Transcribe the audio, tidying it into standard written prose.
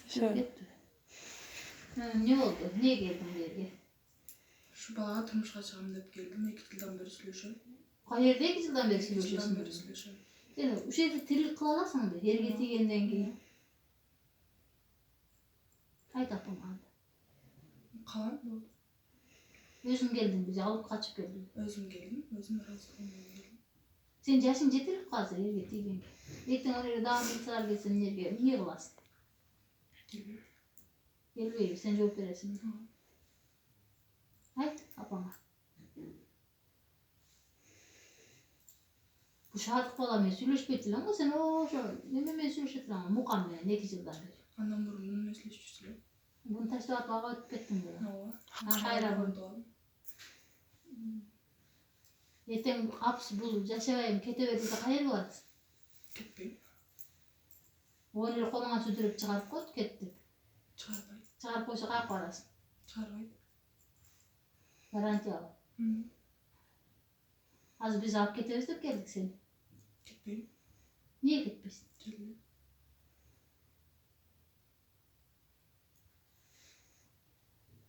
Şöyle. Ne oldu? Niye geldin buraya? Şu bana turmuşa çıkalım deyip geldim. 2 yıldan beri söylüyorum. Hayır, 2 yıldan beri 2 yıldan söylüyorsun. beri söylüyorum. Yani o şeyde tilik kılalasın bir. Her getirgenden giyin. Haydi yapalım hadi. Kalan mı oldu? Özüm geldin bize alıp kaçıp geldin. Özüm geldim. Özüm razı olmadım. Sen yaşın getirip kalsın her getirgen. Ekten oraya daha bir sırar gelsin niye kılasın? Geliyor. Gel sen cevap veresin. Haydi yapalım. Bu şarkı falan mesulüş betil ama sen o ne mesulüş betil ama mukammel ne kişiden beri. Annem burunun mesleşçisi. Bunu taşla bağa ötüp ettim böyle. Hava. Hayra bunu. Yetem hapsi bulup yaşayayım ketevedi de hayır var. Gitmeyin. 10 yıl koluna sütürüp çıkarıp koydu kettik. Çağırmayın. Çıkarıp koysa kalk parasın. Çağırmayın. Garanti al. Az biz alıp getiririz geldik seni. Gitmeyin. Niye gitmesin? Geliyor.